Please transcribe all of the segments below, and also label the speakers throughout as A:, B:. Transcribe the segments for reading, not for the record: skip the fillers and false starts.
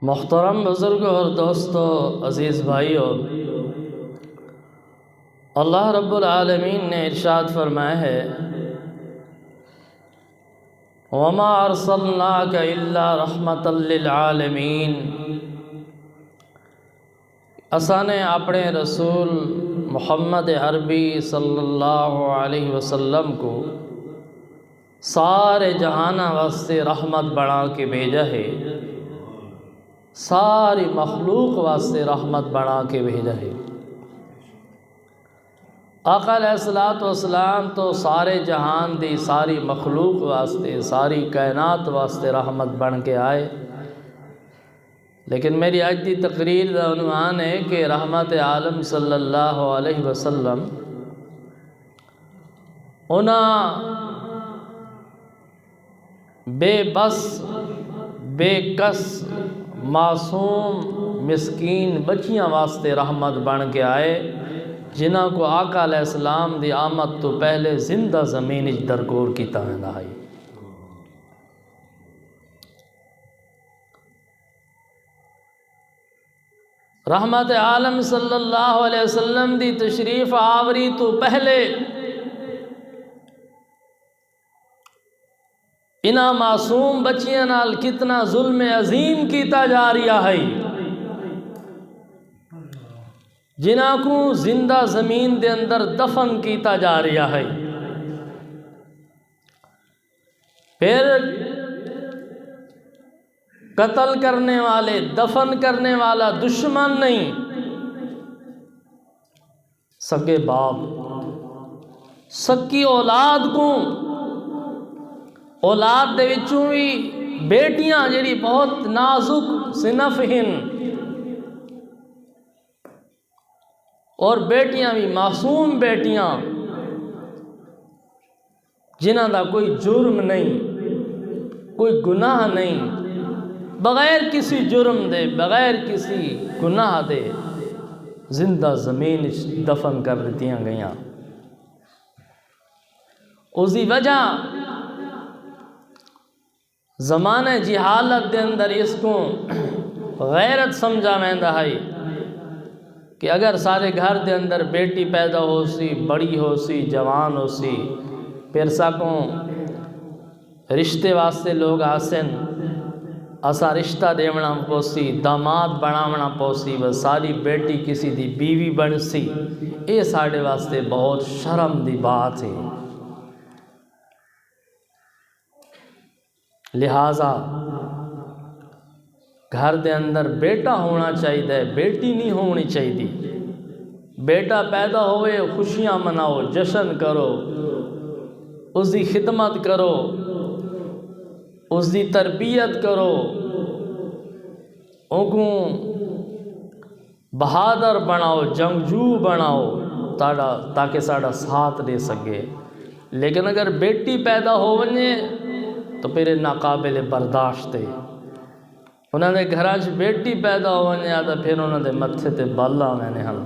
A: محترم بزرگوں اور دوستوں، عزیز بھائیوں، اللہ رب العالمین نے ارشاد فرمایا ہے وَمَا أَرْسَلْنَاكَ إِلَّا رَحْمَةً لِلْعَالَمِينَ۔ اساں نے اپنے رسول محمد عربی صلی اللہ علیہ وسلم کو سارے جہانہ واسطے رحمت بنا کے بھیجا ہے، ساری مخلوق واسطے رحمت بنا کے بھیجا ہے۔ آقا علیہ الصلوۃ والسلام تو سارے جہان دی ساری مخلوق واسطے، ساری کائنات واسطے رحمت بن کے آئے، لیکن میری اج دی تقریر دا عنوان ہے کہ رحمت عالم صلی اللہ علیہ وسلم انہاں بے بس، بے کس، معصوم، مسکین بچیاں واسطے رحمت بن کے آئے جنہاں کو آقا علیہ السلام دی آمد تو پہلے زندہ زمین اچ درگور کیتا ویندا ہے۔ رحمت عالم صلی اللہ علیہ وسلم دی تشریف آوری تو پہلے انہاں معصوم بچیاں نال کتنا ظلم عظیم کیتا جا رہا ہے، جنہاں کو زندہ زمین دے اندر دفن کیتا جا رہا ہے۔ پھر قتل کرنے والے، دفن کرنے والا دشمن نہیں، سگے باپ، سکی اولاد کو، اولاد دے وچوں بھی بیٹیاں جڑی بہت نازک صنف ہن، اور بیٹیاں بھی معصوم بیٹیاں جنہاں دا کوئی جرم نہیں، کوئی گناہ نہیں، بغیر کسی جرم دے، بغیر کسی گناہ دے زندہ زمین دفن کر دیتیاں گئیاں۔ اس دی وجہ زمانہ جہالت دے اندر اس کو غیرت سمجھا ویندا ہے کہ اگر سارے گھر دے اندر بیٹی پیدا ہو سی، بڑی ہو سی، جوان ہو سی، پھر ساکوں رشتے واسطے لوگ آسن، اسا رشتہ دیونا پوسی، داماد بناونا پوسی، بس ساری بیٹی کسی دی بیوی بن سی، یہ ساڑے واسطے بہت شرم دی بات ہے۔ لہٰذا گھر دے اندر بیٹا ہونا چاہیے، بیٹی نہیں ہونی چاہیے۔ بیٹا پیدا ہوئے خوشیاں مناؤ، جشن کرو، اس دی خدمت کرو، اس دی تربیت کرو، ان کو بہادر بناؤ، جنگجو بناؤ تاکہ ساڑا ساتھ دے سکے۔ لیکن اگر بیٹی پیدا ہو ونجے تو پھر ناقابل برداشت ہے۔ انہوں نے گھراج بیٹی پیدا ہونے آتا، پھر انہوں نے متھے تے بالا آوینے ہن،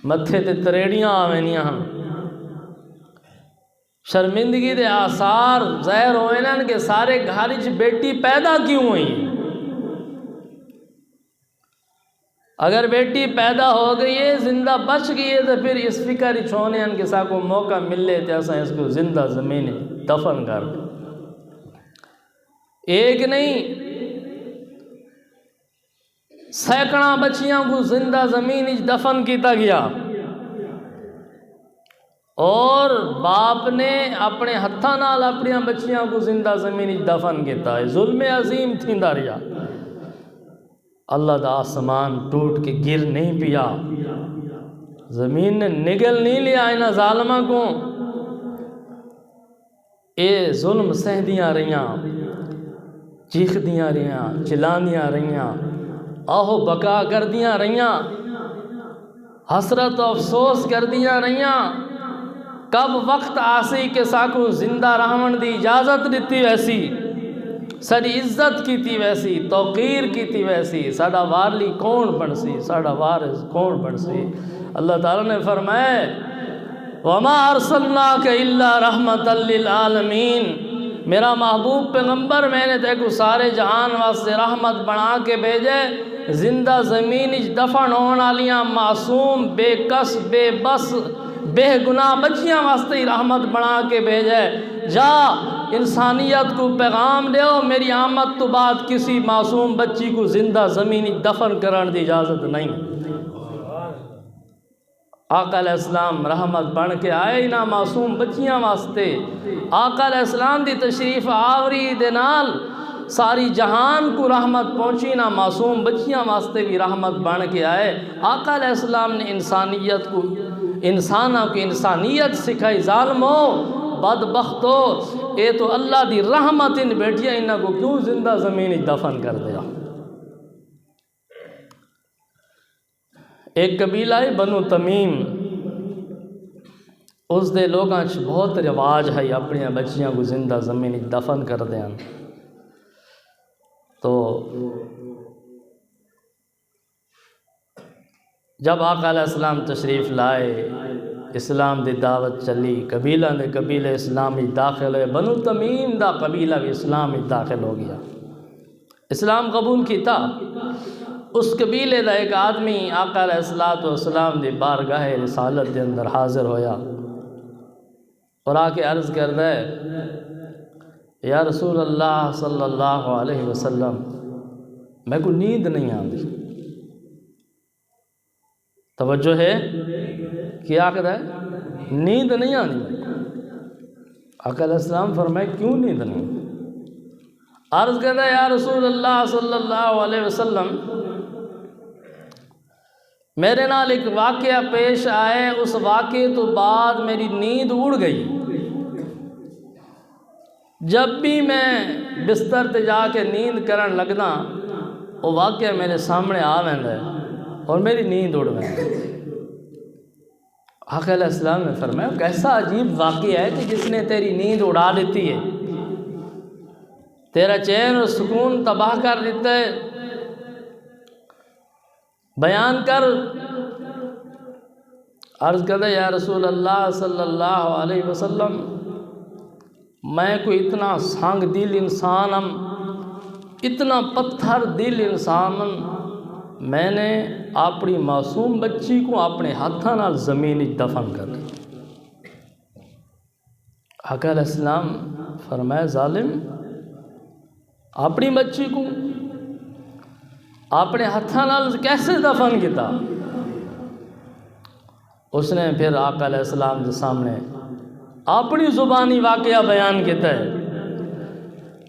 A: متھے تے تریڑیاں آوینیاں ہن، شرمندگی دے آثار ظاہر ہوئے نا کہ سارے گھراج بیٹی پیدا کیوں ہوئی۔ اگر بیٹی پیدا ہو گئی ہے، زندہ بچ گئی ہے، تو پھر اس فکر ہی چھونے ہیں کہ ساکو موقع ملے تو ایسا اس کو زندہ زمین دفن کر دیں۔ ایک نہیں، سینکڑوں بچیاں کو زندہ زمین دفن کیتا گیا، اور باپ نے اپنے ہتھاں نال اپنی بچیاں کو زندہ زمین دفن کیتا ہے۔ ظلم عظیم تھیندا رہیا۔ اللہ دا آسمان ٹوٹ کے گر نہیں پیا، زمین نے نگل نہیں لیا انہاں ظالمہ کو، اے ظلم سہدیاں رہیاں، چیخ دیاں رہیاں، چلاندیاں رہیاں، آہو بکا کر دیاں رہیاں، حسرت و افسوس کر دیاں رہیاں۔ کب وقت آسی کہ ساکو زندہ رہن دی اجازت دیتی ویسی، ساری عزت کیتی ویسی، توقیر کیتی ویسی، ساڑا وارلی کون بن سی، ساڑا وارث کون بن سی۔ اللہ تعالیٰ نے فرمائے وَمَا أَرْسَلْنَاكَ إِلَّا رَحْمَةً لِلْعَالَمِينَ، میرا محبوب پیغمبر میں نے تے کو سارے جہان واسطے رحمت بنا کے بھیجے، زندہ زمین دفن ہون والیاں معصوم بے کس بے بس بے گناہ بچیاں واسطے ہی رحمت بنا کے بھیجے۔ جا انسانیت کو پیغام دیو، میری آمد تو بعد کسی معصوم بچی کو زندہ زمین دفن کرن دی اجازت نہیں۔ آقا علیہ السلام رحمت بن کے آئے نہ معصوم بچیاں واسطے، آقا علیہ السلام دی تشریف آوری دے نال ساری جہان کو رحمت پہنچی، نہ معصوم بچیاں واسطے بھی رحمت بن کے آئے۔ آقا علیہ السلام نے انسانیت کو انسانوں کی انسانیت سکھائی۔ ظالمو بدبختو، اے تو اللہ دی رحمت ان بیٹھیا، انہاں کو کیوں زندہ زمین دفن کر دیا؟ ایک قبیلہ ہے بنو تمیم، اس دے لوگاں بہت رواج ہے اپنی بچیاں کو زندہ زمین دفن کر دیں۔ تو جب آقا علیہ السلام تشریف لائے، اسلام دی دعوت چلی، قبیلہ اسلام میں داخل ہوئے، بنو تمیم دا قبیلہ بھی اسلام میں داخل ہو گیا، اسلام قبول کیتا۔ اس قبیلے دا ایک آدمی آقا علیہ السلام دی بارگاہ رسالت دے اندر حاضر ہویا اور آ کے عرض کردا ہے، یا رسول اللہ صلی اللہ علیہ وسلم، میں کو نیند نہیں آندی۔ توجہ ہے، کیا آخر ہے؟ نیند نہیں آندی۔ آقا علیہ السلام فرمائے کیوں نیند نہیں؟ عرض کردا ہے، یا رسول اللہ صلی اللہ علیہ وسلم، میرے نال ایک واقعہ پیش آئے، اس واقعے تو بعد میری نیند اڑ گئی۔ جب بھی میں بستر تے جا کے نیند کرن لگدا، وہ واقعہ میرے سامنے آ ویندا ہے اور میری نیند اڑ ویندی۔ آقا علیہ السلام نے فرمایا، کیسا عجیب واقعہ ہے کہ جس نے تیری نیند اڑا دیتی ہے، تیرا چین اور سکون تباہ کر دیتا ہے، بیان کر۔ عرض کرے، یا رسول اللہ صلی اللہ علیہ وسلم، میں کوئی اتنا سانگ دل انسان ہم، اتنا پتھر دل انسان ہم، میں نے اپنی معصوم بچی کو اپنے ہاتھاں نال زمین دفن کر دی۔ آقا علیہ السلام فرمایا، ظالم، اپنی بچی کو اپنے ہاتھاں نال کیسے دفن کیتا؟ اس نے پھر آقا علیہ السلام کے سامنے اپنی زبانی واقعہ بیان کیتا ہے۔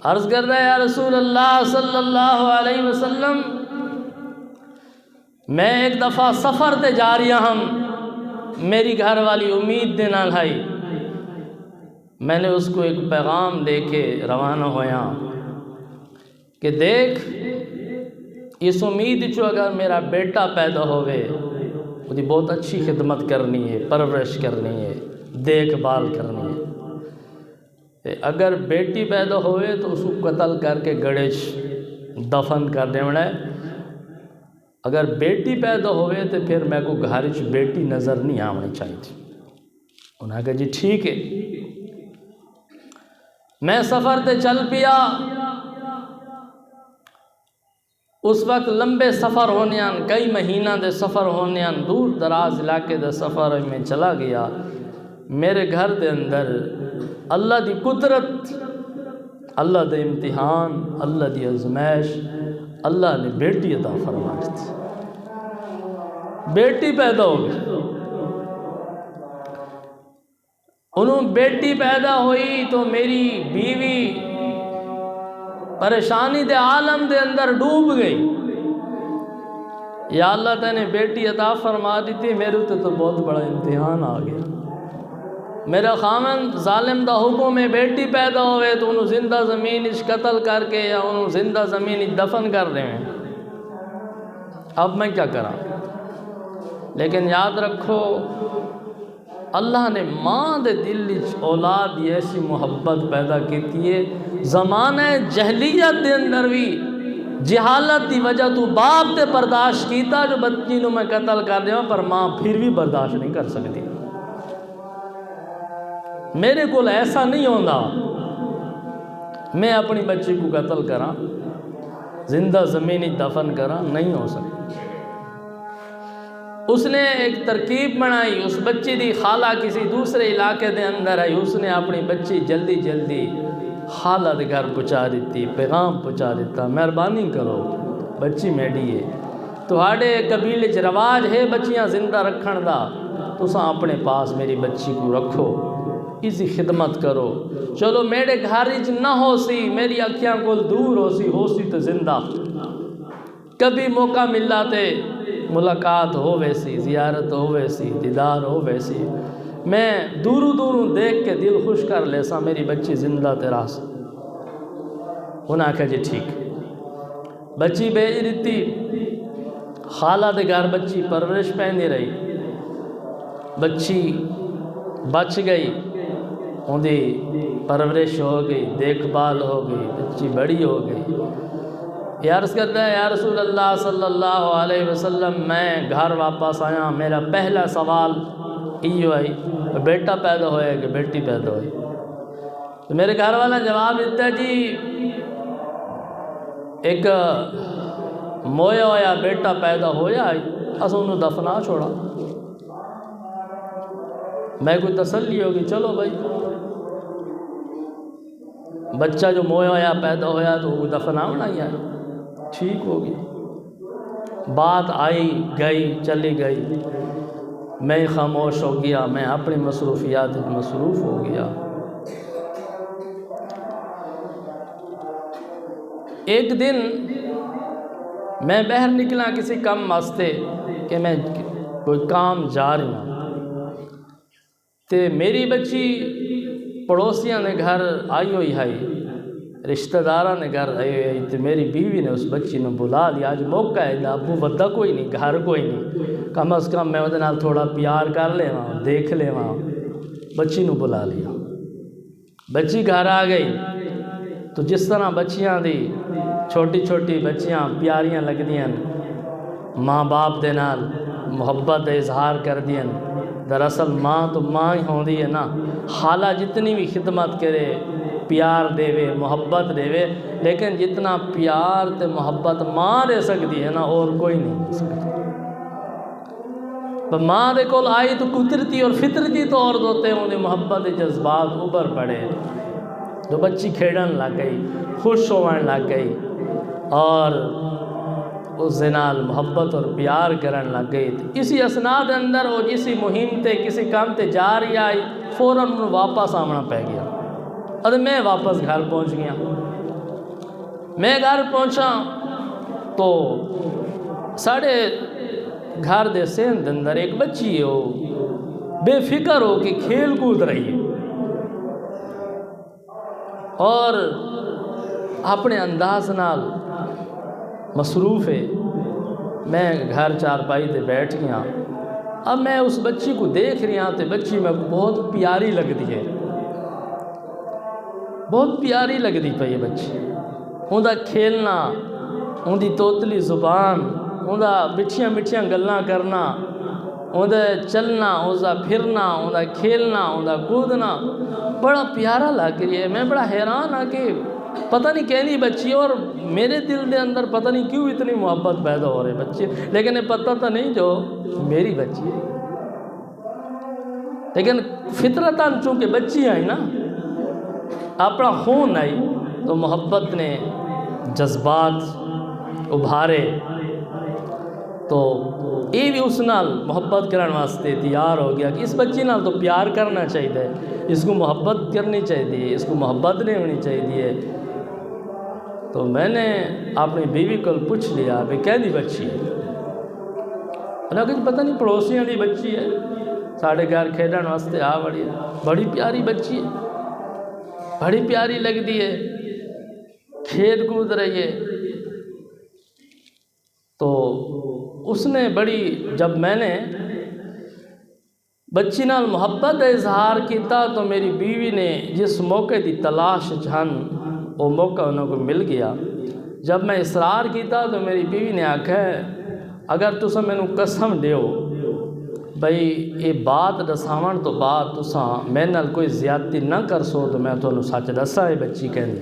A: عرض کرتا ہے، یا رسول اللہ صلی اللہ علیہ وسلم، میں ایک دفعہ سفر تے جا رہا ہم، میری گھر والی امید دے نال آئی، میں نے اس کو ایک پیغام دے کے روانہ ہویا کہ دیکھ، اس امید چو اگر میرا بیٹا پیدا ہوئے، وہ بہت اچھی خدمت کرنی ہے، پرورش کرنی ہے، دیکھ بھال کرنی ہے۔ اگر بیٹی پیدا ہوئے تو اس کو قتل کر کے گڑے دفن کر دینا ہے۔ اگر بیٹی پیدا ہوئے تو پھر میں کو گھر بیٹی نظر نہیں آنی چاہیے تھی۔ انہوں نے کہا جی ٹھیک ہے۔ میں سفر تے چل پیا، اس وقت لمبے سفر ہونے آن، کئی مہینہ دے سفر ہونے آن، دور دراز علاقے دے سفر میں چلا گیا۔ میرے گھر دے اندر اللہ دی قدرت، اللہ دے امتحان، اللہ دی آزمائش، اللہ نے بیٹی عطا فرما دی۔ بیٹی پیدا ہو گئی۔ انہوں بیٹی پیدا ہوئی تو میری بیوی پریشانی دے عالم دے اندر ڈوب گئی۔ یا اللہ تعالیٰ نے بیٹی عطا فرما دی تھی، میرے تو بہت بڑا امتحان آ گیا۔ میرا خامن ظالم دا حکم میں بیٹی پیدا ہوئے تو انہوں زندہ زمین قتل کر کے یا انہوں زندہ زمین دفن کر رہے ہیں۔ اب میں کیا کرا؟ لیکن یاد رکھو، اللہ نے ماں دے دل اولاد ایسی محبت پیدا کی ہے۔ زمانہ جہلیت دے اندر بھی جہالت دی وجہ تو باپ تے برداشت کیتا جو بچی نو میں قتل کر دیا، پر ماں پھر بھی برداشت نہیں کر سکتی۔ میرے کو ایسا نہیں ہوندا میں اپنی بچی کو قتل کراں، زندہ زمینی دفن کراں، نہیں ہو سکتا۔ اس نے ایک ترکیب بنائی، اس بچی دی خالہ کسی دوسرے علاقے دے اندر آئی، اس نے اپنی بچی جلدی جلدی خالہ دے گھر پہنچا دیتی، پیغام پہنچا دیتا، مہربانی کرو بچی میڈی ہے، تہاڈے قبیلے چ رواج ہے بچیاں زندہ رکھن دا، تساں اپنے پاس میری بچی کو رکھو، اسی خدمت کرو، چلو میرے گھر وچ نہ ہو سی، میری اکھیاں کول دور ہو سی تو زندہ، کبھی موقع ملا تے ملاقات ہو ویسی، زیارت ہو ویسی، دیدار ہو ویسی، میں دوروں دوروں دیکھ کے دل خوش کر لے سا، میری بچی زندہ تے راس۔ انہاں کہا جی ٹھیک، بچی بھیج دیتی، خالہ دے گھر بچی پرورش پہندی رہی، بچی بچ گئی، ان دی پرورش ہو گئی، دیکھ بھال ہو گئی، بچی بڑی ہو گئی۔ عرض کرتا ہے یا رسول اللہ صلی اللہ علیہ وسلم، میں گھر واپس آیا، میرا پہلا سوال ایو آئی بیٹا پیدا ہوئے کہ بیٹی پیدا ہوئی؟ تو میرے گھر والا جواب دیتا ہے جی ایک مویا ہویا بیٹا پیدا ہویا اسا انہوں دفنا چھوڑا۔ میں کوئی تسلی ہوگی، چلو بھائی بچہ جو مویا ہویا پیدا ہویا تو وہ دفنا ہونا ہی ہے، ٹھیک ہوگی۔ بات آئی گئی چلی گئی، میں خاموش ہو گیا، میں اپنی مصروفیات میں مصروف ہو گیا۔ ایک دن میں باہر نکلا کسی کام واسطے کہ میں کوئی کام جا رہی ہوں، تے میری بچی پڑوسیاں نے گھر آئی ہوئی ہے، رشتہ داراں نے گھر آئی ہوئی، تے میری بیوی نے اس بچی نے بلا لیا، آج موقع ہے، ابو ودا کوئی نہیں، گھر کوئی نہیں، کم از کم میں وہ نال تھوڑا پیار کر لے وہاں، دیکھ لے وہاں، بچی نو بلا لیا۔ بچی گھر آ گئی تو جس طرح بچیاں دی چھوٹی چھوٹی بچیاں پیاریاں لگ دیاں، ماں باپ دے نال محبت اظہار کر دیاں، دراصل ماں تو ماں ہی ہوندی ہے نا، خالہ جتنی بھی خدمت کرے، پیار دے وے، محبت دے وے، لیکن جتنا پیار تے محبت ماں دے سکتی ہے نا اور کوئی نہیں دے سکتا۔ ماں دے کول آئی تو قدرتی اور فطرتی طور دوتے ہوں دے محبت جذبات اوپر پڑے، تو بچی کھیڑن لگ گئی، خوش ہونے لگ گئی اور اس نال محبت اور پیار کرن لگ گئی۔ اسی اسناد اندر وہ جسی مہم تے کسی کام تے جا رہی آئی، فوراً واپس آمنا پہ گیا، اور میں واپس گھر پہنچ گیا۔ میں گھر پہنچا تو ساڑھے گھر دے سین اندر ایک بچی ہے، وہ بے فکر ہو کہ کھیل کود رہی ہے اور اپنے انداز نال مصروف ہے۔ میں گھر چارپائی تے بیٹھ گیا، اب میں اس بچی کو دیکھ رہی ہوں تو بچی میں بہت پیاری لگتی ہے، بہت پیاری لگتی پئی ہے بچی، ان دا کھیلنا، ان دی توتلی زبان، ان دا مٹھیاں مٹھیاں گلاں کرنا، ان دا چلنا، ان دا پھرنا، ان دا کھیلنا، ان دا کودنا بڑا پیارا لگ رہی ہے۔ میں بڑا حیران ہاں کہ پتہ نہیں کہنی بچی، اور میرے دل دے اندر پتہ نہیں کیوں اتنی محبت پیدا ہو رہی بچی، لیکن یہ پتہ تو نہیں جو میری بچی ہے، لیکن فطرتاً چونکہ بچی آئی نا، اپنا خون آئی تو محبت نے جذبات ابھارے، تو یہ بھی اس نال محبت کرنے واسطے تیار ہو گیا کہ اس بچی نال تو پیار کرنا چاہیے، اس کو محبت کرنی چاہیے، اس کو محبت نہیں ہونی چاہیے۔ تو میں نے اپنی بیوی کو پوچھ لیا کہ کہہ دی بچی ہے؟ انہوں نے کہا پتہ نہیں پڑوسیاں دی بچی ہے، ساڑھے گھر کھیلنے واسطے آ بڑی ہے، بڑی پیاری بچی ہے، بڑی پیاری لگتی ہے، کھیل کود رہی ہے۔ تو اس نے بڑی، جب میں نے بچی نال محبت کا اظہار کیتا تو میری بیوی نے جس موقع دی تلاش جہن وہ موقع انہوں کو مل گیا۔ جب میں اصرار کیتا تو میری بیوی نے آکھا اگر تساں مینوں قسم دیو بھئی یہ بات دساون تو بعد تساں میرے نال کوئی زیادتی نہ کر سو تو میں تانوں سچ دساں یہ بچی کہندی۔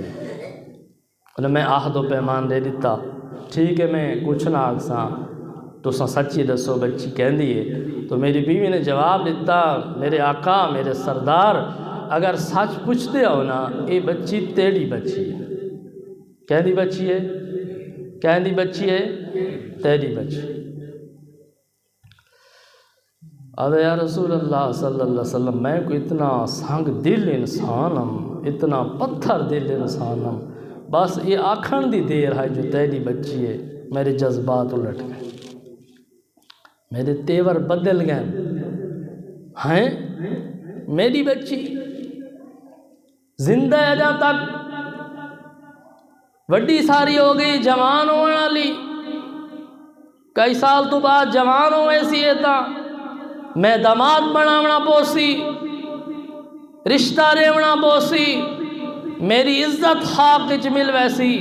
A: انہیں میں عہد و پیمان دے دیتا، ٹھیک ہے میں کچھ نہ آکساں تو سچی دسو بچی کہندی ہے۔ تو میری بیوی نے جواب دیتا، میرے آقا میرے سردار اگر سچ پوچھتے ہو نا یہ بچی تیری بچی ہے۔ کہندی بچی ہے، کہندی بچی ہے تیری بچی۔ آدھے یا رسول اللہ صلی اللہ علیہ وسلم میں کو اتنا سنگ دل انسان ہم، اتنا پتھر دل انسان ہم، بس یہ آکھن دی دیر ہے جو تیری بچی ہے میرے جذبات الٹ گئے، میرے تیور بدل گئے ہیں۔ میری بچی زندہ اجا تک وڈی ساری ہو گئی، جوان ہونے والی، کئی سال تو بعد جوان ہوئے سی تا میں داماد بناونا پوسی، رشتہ ریونا پوسی، میری عزت خاک وچ مل ویسی،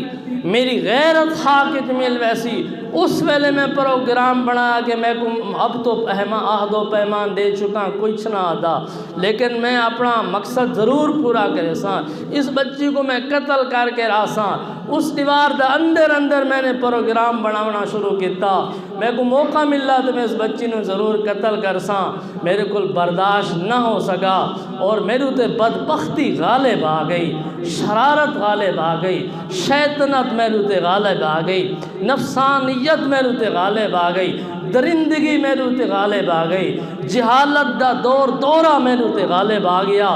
A: میری غیرت خاک وچ مل ویسی۔ اس ویلے میں پروگرام بنایا کہ میں اب تو عہد و پیمان دے چکا کچھ نہ آدھا، لیکن میں اپنا مقصد ضرور پورا کرے ساں، اس بچی کو میں قتل کر کے راساں۔ اس دیوار دے اندر اندر میں نے پروگرام بناونا شروع کیتا، میں کو موقع ملا تو میں اس بچی نو ضرور قتل کر ساں، میرے کو برداشت نہ ہو سکا اور میرے تے بدبختی غالب آ گئی، شرارت غالب آ گئی، شیطنت میرے تے غالب آ گئی، نفسانیت میرے تے غالب آ گئی، درندگی میرے تے غالب آ گئی، جہالت دا دورہ میرے تے غالب آ گیا۔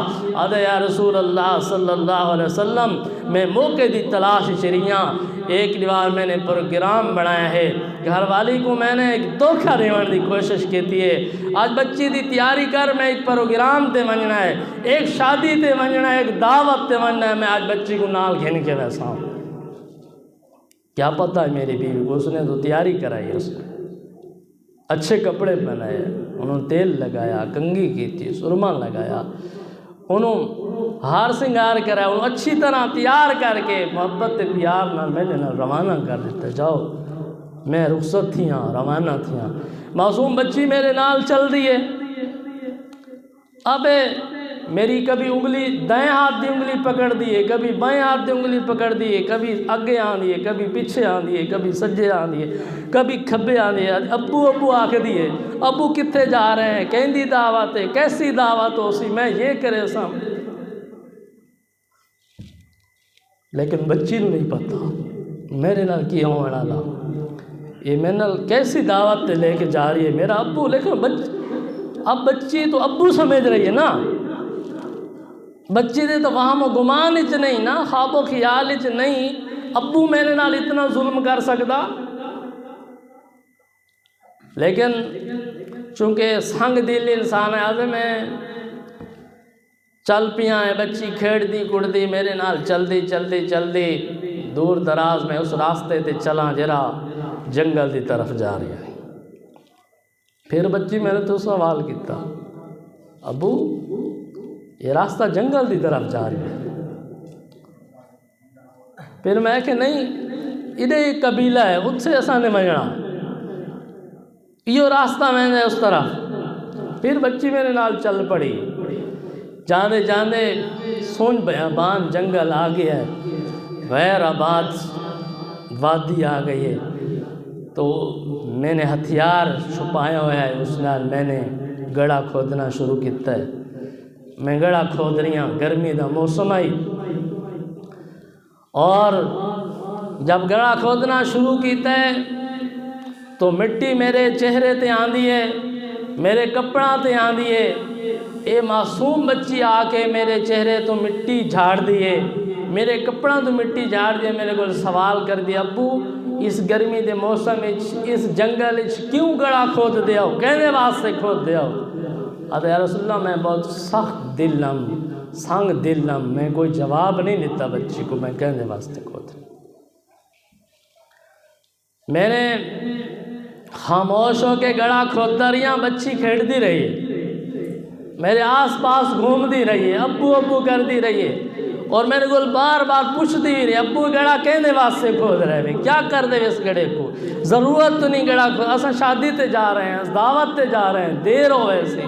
A: آدھے یا رسول اللہ صلی اللہ علیہ وسلم میں موقع دی تلاش چریاں، ایک دیوار میں نے پروگرام بنایا ہے، گھر والی کو میں نے ایک دھوکہ دیوان دی کوشش کیتی ہے، آج بچی دی تیاری کر میں ایک پروگرام تے منجنا ہے، ایک شادی تے منجنا ہے، ایک دعوت تے منجنا ہے، میں آج بچی کو نال گھن کے ویسا ہوں۔ کیا پتہ ہے میری بیوی کو، اس نے تو تیاری کرائی ہے، اس نے اچھے کپڑے پہنائے، انہوں نے تیل لگایا، کنگھی کی تھی، سرما لگایا، انہوں ہار سنگار کرایا، انہوں اچھی طرح تیار کر کے محبت پیار نہ میں نے روانہ کر دیتا، جاؤ میں رخصت تھی ہاں، روانہ تھی ہاں۔ معصوم بچی میرے نال چل دی ہے، اب میری کبھی انگلی دائیں ہاتھ دی انگلی پکڑ دی ہے، کبھی بائیں ہاتھ دی انگلی پکڑ دی ہے، کبھی اگے آن دی ہے، کبھی پیچھے آن دی ہے، کبھی سجے آن دی ہے، کبھی کھبے آن دی ہے، ابو ابو آکھ دی ہے، ابو کتھے جا رہے ہیں، کہندی دعوت ہے، کیسی دعوت ہو سی، میں یہ کرے سا، لیکن بچی نو نہیں پتا میرے نال کی ہونا لا، یہ میرے نال کیسی دعوت تے لے کے جا رہی ہے میرا ابو، لیکن اب بچی تو ابو سمجھ رہی ہے نا، بچی دے تو وہاں گمان اچ نہیں نا، خواب و خیال اچ نہیں ابو میرے نال اتنا ظلم کر سکتا، لیکن چونکہ سنگ دل انسان ہے، آدھے میں چل پیا ہے، بچی کھیڑ دی کڑ دی میرے نال چل دی دور دراز میں اس راستے تے چلا جرا جنگل دی طرف جا رہی ہے۔ پھر بچی میں نے تو سوال کیتا، ابو یہ راستہ جنگل دی طرف جا رہی ہے؟ پھر میں کہ نہیں ادھے ایک قبیلہ ہے، اس سے ایسا نہیں مجھنا، یہ راستہ میں نے اس طرف۔ پھر بچی میرے نال چل پڑی، جانے جانے سون بیابان جنگل آ گیا ہے، غیر آباد وادی آ گئی ہے، تو میں نے ہتھیار چھپایا ہوا ہے، اس نال میں نے گڑھا کھودنا شروع کیتا ہے، میں گڑھا کھود رہی ہوں، گرمی دا موسم آئی، اور جب گڑھا کھودنا شروع کیتا ہے تو مٹی میرے چہرے تے آندی ہے، میرے کپڑا تے آندی ہے، اے معصوم بچی آ کے میرے چہرے تو مٹی جھاڑ دیے، میرے کپڑا تو مٹی جھاڑ دیے، میرے کو سوال کر دیا، ابو اس گرمی دے موسم اس جنگل کیوں گڑھا کھود دیا ہو، کہنے واسطے کھود دیا ہو؟ آدھے یا رسول اللہ میں بہت سخت دل ہم، سنگ دل ہم، میں کوئی جواب نہیں دیتا بچی کو، میں کہنے واسطے کھود دیا۔ میں نے خاموش ہو کے گڑھا کھودتا رہی، بچی کھیڑتی رہی ہے، میرے آس پاس گھومتی رہی ہے، ابو ابو کرتی رہی ہے، اور میرے کو بار بار پوچھتی رہی، ابو گڑھا کہنے واسطے کھود رہے ہیں، کیا کر دے اس گڑھے کو، ضرورت تو نہیں گڑھا کھود، اصلا شادی تے جا رہے ہیں، دعوت تے جا رہے ہیں، دیر ہو ایسے۔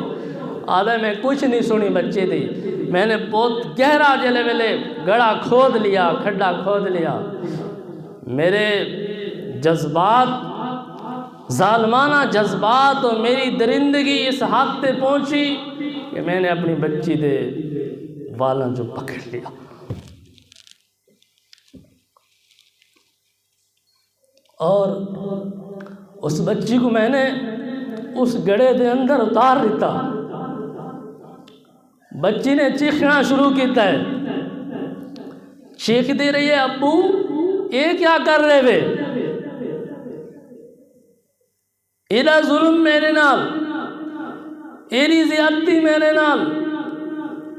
A: آدھے میں کچھ نہیں سنی بچی تھی، میں نے بہت گہرا جلے ویلے گڑھا کھود لیا، کھڈا کھود لیا، میرے جذبات، ظالمانہ جذبات اور میری درندگی اس حد تے پہنچی کہ میں نے اپنی بچی دے والاں جو پکڑ لیا اور اس بچی کو میں نے اس گڑے دے اندر اتار دیتا۔ بچی نے چیخنا شروع کیتا ہے، چیخ دے رہی ہے، ابو یہ کیا کر رہے وے؟ ایڈا ظلم میرے نال، ایری زیادتی میرے نال۔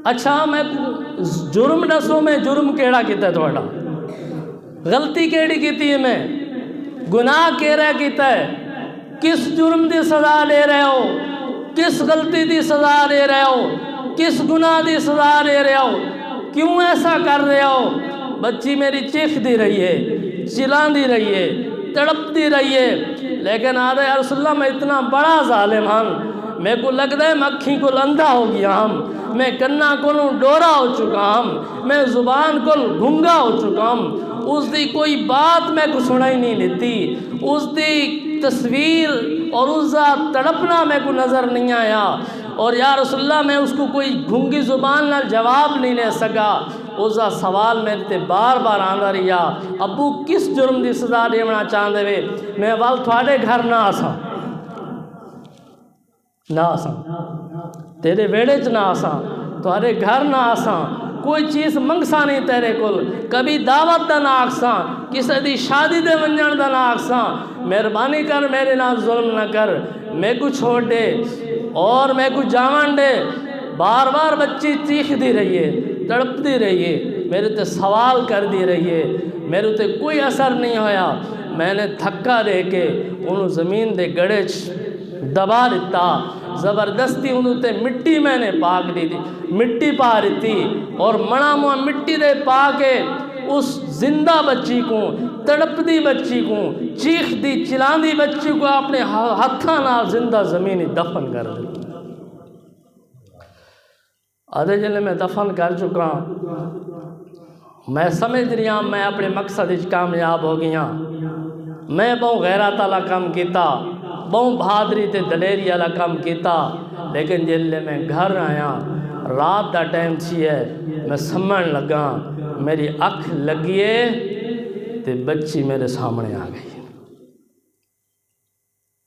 A: اچھا میں جرم دسو، میں جرم کیڑا کیتا ہے تھوڑا؟ غلطی کیڑی کیتی ہے؟ میں گناہ کیڑا کیتا ہے؟ کس جرم دی سزا لے رہے ہو؟ کس غلطی دی سزا لے رہے ہو؟ کس گناہ دی سزا لے رہے ہو؟ کیوں ایسا کر رہے ہو؟ بچی میری چیخ دی رہی ہے، چلان دی رہی ہے، تڑپ دی رہی ہے، لیکن آدھے یا رسول اللہ میں اتنا بڑا ظالم ہوں، میں کو لگتا ہے میں اکھیں کو اندھا ہو گیا ہوں، میں کنا کو ڈورا ہو چکا ہوں، میں زبان کو گھنگا ہو چکا ہوں، اس دی کوئی بات میں کو سنائی نہیں لیتی، اس دی تصویر اور اس دا تڑپنا میں کو نظر نہیں آیا، اور یا رسول اللہ میں اس کو کوئی گھنگی زبان نہ جواب نہیں لے سکا۔ اس دا سوال میرے تے بار بار آندا رہیا، ابو کس جرم دی سزا دیونا چاہندے وے؟ میں وال تھوڑے گھر نہ آساں، نہ آساں تیرے ویڑے چ نہ آساں، تھوڑے گھر نہ آساں، کوئی چیز منگسا نہیں تیرے کول، کبھی دعوت دا نہ آکساں، کسی دی شادی دے ونجن دا نہ آکساں، مہربانی کر میرے نال ظلم نہ کر، میں کو چھوڑ دے اور میں کو جاون دے۔ بار بار بچی چیخ دی رہی ہے، تڑپ دی رہی ہے، میرے تے سوال کر دی رہی ہے، میرے تے کوئی اثر نہیں ہویا۔ میں نے دھکا دے کے انہوں زمین دے گڑے دبا دیتا، زبردستی انہوں تے مٹی میں نے پاک دی تھی، مٹی پا رہی تھی، اور مڑا موا مٹی دے پا کے اس زندہ بچی کو، تڑپ دی بچی کو، چیخ دی چلان دی بچی کو اپنے ہتھاں نال زندہ زمینی دفن کر دی۔ آدھے جلے میں دفن کر چکا، میں سمجھ رہی ہوں میں اپنے مقصد وچ کامیاب ہو گیا، میں بہت غیرت والا کام کیتا، بہت بہادری تے دلیری والا کام کیتا، لیکن جلے میں گھر آیا، رات دا ٹائم تھی ہے، میں سمجھن لگا، میری اکھ لگیے تے بچی میرے سامنے آ گئی۔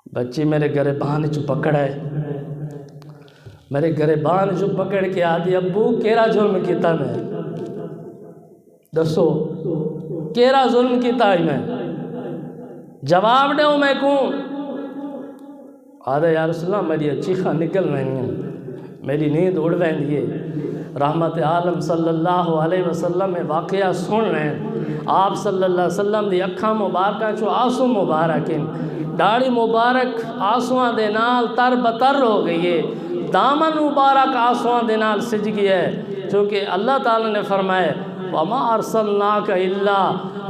A: بچی میرے گریبان چ پکڑے، میرے گریبان چ پکڑ کے آدھی، ابو کیڑا ظلم کیتا میں؟ دسو کیڑا ظلم کیتا ہے میں؟ جواب دے میں کو۔ آدھے یا رسول اللہ میری چیخاں نکل رہی ہیں، میری نیند اڑ رہی ہے۔ رحمت عالم صلی اللہ علیہ وسلم میں واقعہ سن رہے ہیں، آپ صلی اللہ علیہ وسلم دی اکھاں مبارکاں چو آنسو مبارک ہیں، داڑھی مبارک آنسواں دے نال تر بتر ہو گئی ہے، دامن مبارک آنسواں دے نال سج گیا ہے، چونکہ اللہ تعالیٰ نے فرمائے وَمَا أَرْسَلْنَاكَ إِلَّا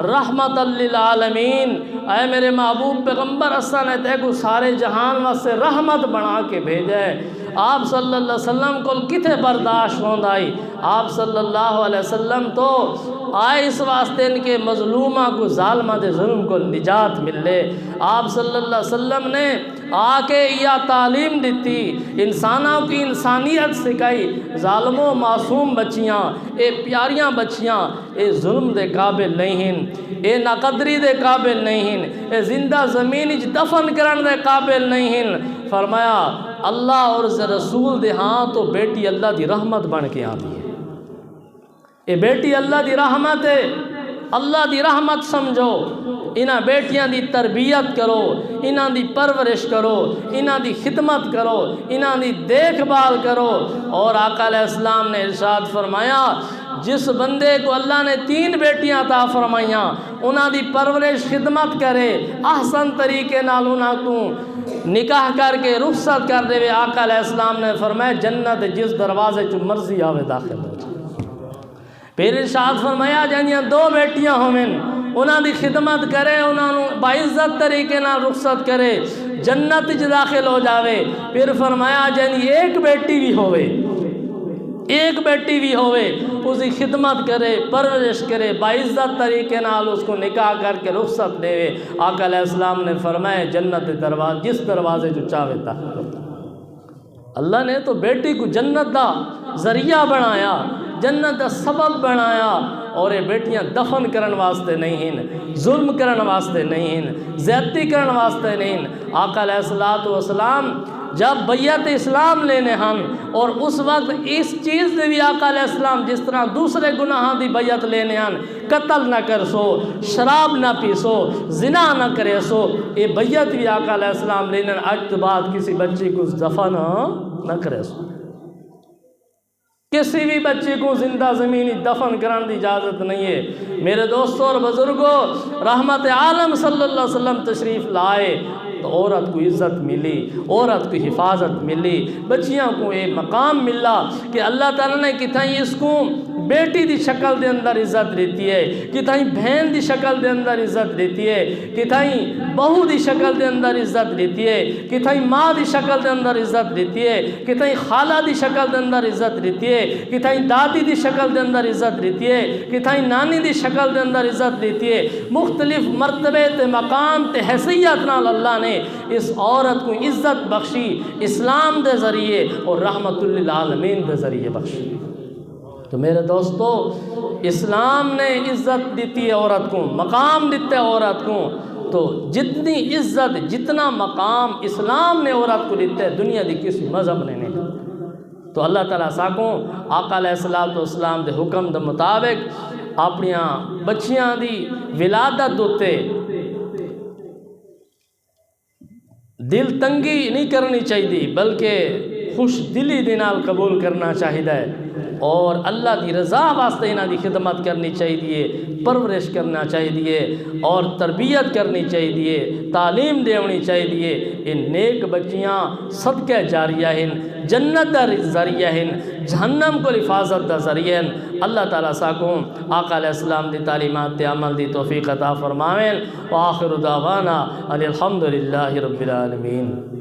A: رَحْمَةً لِلْعَالَمِينَ، اے میرے محبوب پیغمبر اساں نے تے کو سارے جہان واسطے رحمت بنا کے بھیجا ہے۔ آپ صلی اللہ علیہ وسلم کو کتے برداشت ہوند آئی، آپ صلی اللہ علیہ وسلم تو آئے اس واسطے ان کے مظلومہ کو، ظالمہ دے ظلم کو نجات ملے۔ آپ صلی اللہ علیہ وسلم نے آ کے یہ تعلیم دیتی، انسانوں کی انسانیت سکھائی، ظالموں معصوم بچیاں، اے پیاریاں بچیاں، اے ظلم دے قابل نہیں ہیں، اے ناقدری دے قابل نہیں ہیں، اے زندہ زمین دفن کرن دے قابل نہیں ہیں۔ فرمایا اللہ اور رسول دے ہاں تو بیٹی اللہ دی رحمت بن کے آتی ہے، اے بیٹی اللہ دی رحمت ہے، اللہ دی رحمت سمجھو، انہاں بیٹیاں دی تربیت کرو، انہاں دی پرورش کرو، انہاں دی خدمت کرو، انہاں دی دیکھ بھال کرو۔ اور آقا علیہ السلام نے ارشاد فرمایا جس بندے کو اللہ نے 3 بیٹیاں عطا فرمائیاں انہاں دی پرورش خدمت کرے، احسن طریقے نال انہاں کو نکاح کر کے رخصت کر دے، آقا علیہ السلام نے فرمایا جنت جس دروازے چ مرضی آوے داخل ہو جائے۔ پھر ارشاد فرمایا جنیاں 2 بیٹیاں ہوئیں انہاں دی خدمت کرے، انہاں نو باعزت طریقے نال رخصت کرے، جنت وچ داخل ہو جاوے۔ پھر فرمایا جن 1 بیٹی بھی ہوئے، ایک بیٹی بھی ہوئے اسی خدمت کرے پرورش کرے باعزت طریقے نال اس کو نکاح کر کے رخصت دے. آقا علیہ السلام نے فرمایا جنت دروازے جس دروازے جو چاہے داخل. اللہ نے تو بیٹی کو جنت دا ذریعہ بنایا, جنت دا سبب بنایا, اور یہ بیٹیاں دفن کرن واسطے نہیں ہیں, ظلم کرن واسطے نہیں ہیں, زیادتی کرن واسطے نہیں ہیں. آقا علیہ السلام جب بیعت اسلام لینے ہن اور اس وقت اس چیز دے بھی آقا علیہ السلام جس طرح دوسرے گناہاں دی بیعت لینے ہن, قتل نہ کر سو, شراب نہ پیسو, زنا نہ کرے سو, یہ بیعت بھی آقا علیہ السلام لینے اج تو بعد کسی بچی کو دفن نہ کرے سو. کسی بھی بچے کو زندہ زمینی دفن کرنے دی اجازت نہیں ہے. میرے دوستوں اور بزرگوں, رحمت عالم صلی اللہ علیہ وسلم تشریف لائے تو عورت کو عزت ملی, عورت کو حفاظت ملی, بچیاں کو ایک مقام ملا کہ اللہ تعالیٰ نے کتھائیں اس کو بیٹی دی شکل دے اندر عزت دیتی ہے, کتھائیں بہن دی شکل دے اندر عزت دیتی ہے, کتھائیں بہو دی شکل دے اندر عزت دیتی ہے, کتھائیں ماں دی شکل دے اندر عزت دیتی ہے, کتھائیں خالہ دی شکل دے اندر عزت دیتی ہے, کتھائیں دادی دی شکل دے اندر عزت دیتی ہے, کتھائیں نانی دی شکل دے اندر عزت دیتی ہے. مختلف مرتبے تے مقام تے حیثیت نال اللہ نے اس عورت کو عزت بخشی, اسلام دے ذریعے اور رحمت للعالمین دے ذریعے بخشی. تو میرے دوستو, اسلام نے عزت دیتی ہے عورت کو, مقام دیتے ہے عورت کو. تو جتنی عزت جتنا مقام اسلام نے عورت کو دیتے ہے دنیا دی کسی مذہب نے نہیں. تو اللہ تعالیٰ ساکوں آقا علیہ السلام دے حکم دے مطابق اپنیاں بچیاں دی ولادت دوتے دل تنگی نہیں کرنی چاہیے بلکہ خوش دلی دے نال قبول کرنا چاہیے, اور اللہ دی رضا واسطے انہاں دی خدمت کرنی چاہیے, پرورش کرنا چاہیے اور تربیت کرنی چاہیے, تعلیم دینی چاہیے. یہ نیک بچیاں صدقہ جاریہ ہیں, جنت دا ذریعہ ہیں, جہنم کو حفاظت دا ذریعہ ہیں. اللہ تعالیٰ ساکوں آقا علیہ السلام دی تعلیمات تے عمل دی توفیق عطا فرماویں. وآخر دعوانا الحمدللہ رب العالمین.